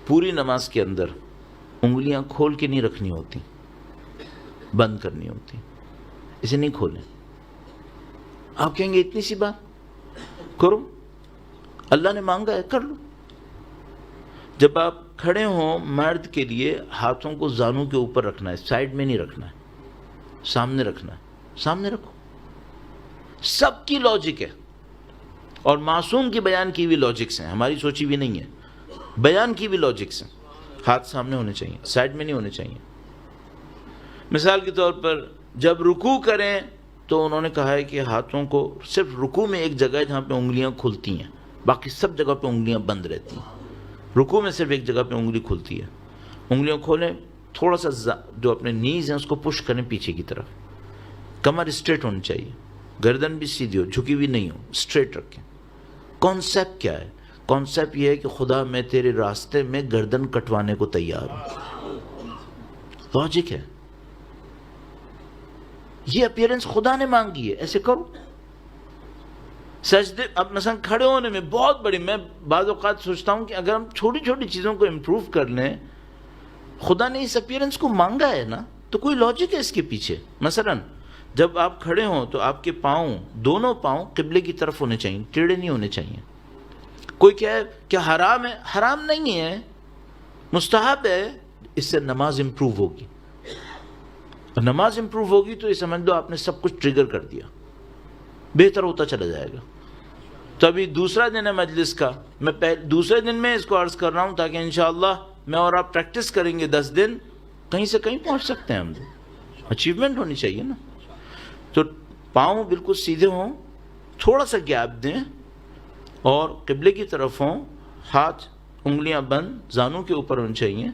پوری نماز کے اندر انگلیاں کھول کے نہیں رکھنی ہوتی، بند کرنی ہوتی، اسے نہیں کھولیں۔ آپ کہیں گے اتنی سی بات کرو، اللہ نے مانگا ہے کر لو۔ جب آپ کھڑے ہوں مرد کے لیے ہاتھوں کو زانوں کے اوپر رکھنا ہے، سائڈ میں نہیں رکھنا ہے، سامنے رکھنا ہے، سامنے رکھو۔ سب کی لاجک ہے، اور معصوم کی بیان کی بھی لاجکس ہیں، ہماری سوچی بھی نہیں ہے، بیان کی بھی لاجکس ہیں۔ ہاتھ سامنے ہونے چاہیے، سائڈ میں نہیں ہونے چاہیے۔ مثال کے طور پر جب رکوع کریں تو انہوں نے کہا ہے کہ ہاتھوں کو صرف رکوع میں ایک جگہ ہے جہاں پہ انگلیاں کھلتی ہیں، باقی سب جگہ پہ انگلیاں بند رہتی ہیں۔ رکوع میں صرف ایک جگہ پہ انگلی کھلتی ہے، انگلیاں کھولیں، تھوڑا سا جو اپنے نیز ہیں اس کو پش کریں پیچھے کی طرف، کمر اسٹریٹ ہونی چاہیے، گردن بھی سیدھی ہو، جھکی بھی نہیں ہو، اسٹریٹ رکھیں۔ کانسیپٹ کیا ہے؟ کانسیپٹ یہ ہے کہ خدا میں تیرے راستے میں گردن کٹوانے کو تیار ہوں، لاجک ہے۔ یہ اپیرنس خدا نے مانگی ہے، ایسے کرو۔ سجدے اب مثلا کھڑے ہونے میں بہت بڑی، میں بعض اوقات سوچتا ہوں کہ اگر ہم چھوٹی چھوٹی چیزوں کو امپروو کر لیں، خدا نے اس اپیرنس کو مانگا ہے نا، تو کوئی لاجک ہے اس کے پیچھے۔ مثلا جب آپ کھڑے ہوں تو آپ کے پاؤں، دونوں پاؤں قبلے کی طرف ہونے چاہیے، ٹیڑھے نہیں ہونے چاہیے۔ کوئی کہے کہ حرام ہے، حرام نہیں ہے، مستحب ہے، اس سے نماز امپروو ہوگی۔ اور نماز امپروو ہوگی تو یہ سمجھ لو آپ نے سب کچھ ٹریگر کر دیا، بہتر ہوتا چلا جائے گا۔ تو ابھی دوسرا دن ہے مجلس کا، میں دوسرے دن میں اس کو عرض کر رہا ہوں تاکہ انشاءاللہ میں اور آپ پریکٹس کریں گے 10 دن، کہیں سے کہیں پہنچ سکتے ہیں ہم، اچیومنٹ ہونی چاہیے نا۔ تو پاؤں بالکل سیدھے ہوں، تھوڑا سا گیپ دیں اور قبلے کی طرف ہوں، ہاتھ انگلیاں بند، زانوں کے اوپر ہونے چاہیے۔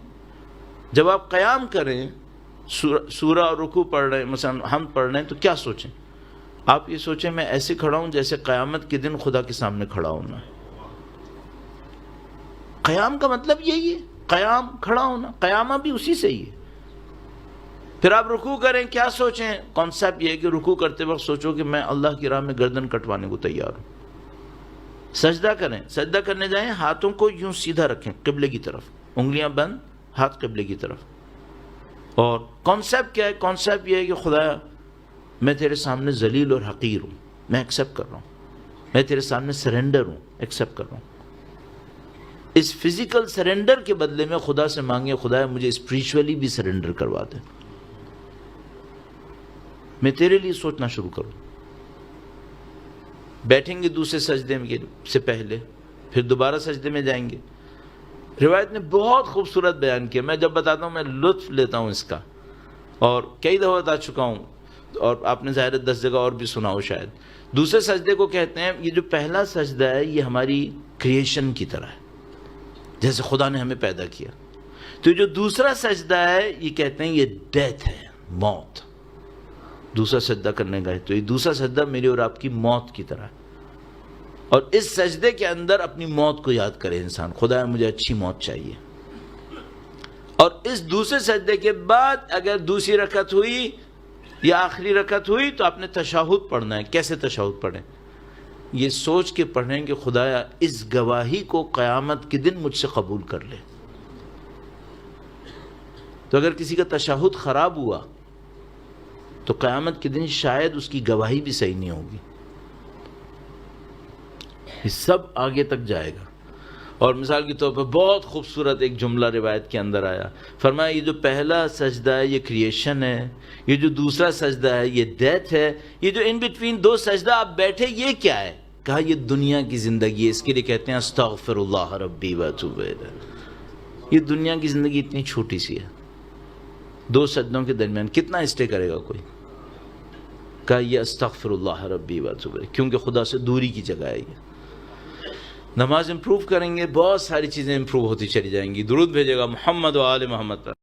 جب آپ قیام کریں، سورہ اور رکوع پڑھ رہے ہیں، مثلا ہم پڑھ رہے ہیں، تو کیا سوچیں؟ آپ یہ سوچیں میں ایسے کھڑا ہوں جیسے قیامت کے دن خدا کے سامنے کھڑا ہونا ہے۔ قیام کا مطلب یہی ہے، قیام کھڑا ہونا، قیامہ بھی اسی سے ہی ہے۔ پھر آپ رکوع کریں، کیا سوچیں؟ کانسیپٹ یہ ہے کہ رکوع کرتے وقت سوچو کہ میں اللہ کی راہ میں گردن کٹوانے کو تیار ہوں۔ سجدہ کریں، سجدہ کرنے جائیں، ہاتھوں کو یوں سیدھا رکھیں قبلے کی طرف، انگلیاں بند، ہاتھ قبلے کی طرف۔ اور کانسیپٹ کیا ہے؟ کانسیپٹ یہ ہے کہ خدا میں تیرے سامنے ذلیل اور حقیر ہوں، میں ایکسیپٹ کر رہا ہوں، میں تیرے سامنے سرنڈر ہوں، ایکسیپٹ کر رہا ہوں۔ اس فزیکل سرنڈر کے بدلے میں خدا سے مانگے، خدا مجھے اسپریچولی بھی سرنڈر کروا دے، میں تیرے لیے سوچنا شروع کروں۔ بیٹھیں گے دوسرے سجدے سے پہلے، پھر دوبارہ سجدے میں جائیں گے۔ روایت نے بہت خوبصورت بیان کیا، میں جب بتاتا ہوں میں لطف لیتا ہوں اس کا، اور کئی دفعہ بتا چکا ہوں، اور آپ نے ظاہر 10 جگہ اور بھی سنا ہو شاید۔ دوسرے سجدے کو کہتے ہیں، یہ جو پہلا سجدہ ہے یہ ہماری کریشن کی طرح ہے، جیسے خدا نے ہمیں پیدا کیا۔ تو جو دوسرا سجدہ ہے یہ کہتے ہیں یہ ڈیتھ ہے، موت۔ دوسرا سجدہ کرنے کا ہے تو یہ دوسرا سجدہ میری اور آپ کی موت کی طرح ہے، اور اس سجدے کے اندر اپنی موت کو یاد کرے انسان، خدا مجھے اچھی موت چاہیے۔ اور اس دوسرے سجدے کے بعد اگر دوسری رکعت ہوئی یا آخری رکعت ہوئی تو آپ نے تشہد پڑھنا ہے۔ کیسے تشہد پڑھیں؟ یہ سوچ کے پڑھیں کہ خدایا اس گواہی کو قیامت کے دن مجھ سے قبول کر لے۔ تو اگر کسی کا تشہد خراب ہوا تو قیامت کے دن شاید اس کی گواہی بھی صحیح نہیں ہوگی۔ یہ سب آگے تک جائے گا۔ اور مثال کے طور پر بہت خوبصورت ایک جملہ روایت کے اندر آیا، فرمایا یہ جو پہلا سجدہ ہے یہ کریشن ہے، یہ جو دوسرا سجدہ ہے یہ ڈیتھ ہے، یہ جو ان بٹوین دو سجدہ آپ بیٹھے یہ کیا ہے؟ کہا یہ دنیا کی زندگی ہے، اس کے لیے کہتے ہیں استغفر اللہ ربی واتوب الیہ۔ یہ دنیا کی زندگی اتنی چھوٹی سی ہے، دو سجدوں کے درمیان کتنا اسٹے کرے گا کوئی؟ کہا یہ استغفر اللہ ربی واتوب الیہ، کیونکہ خدا سے دوری کی جگہ ہے یہ۔ نماز امپروو کریں گے، بہت ساری چیزیں امپروو ہوتی چلی جائیں گی۔ درود بھیجے گا محمد و آل محمد پر۔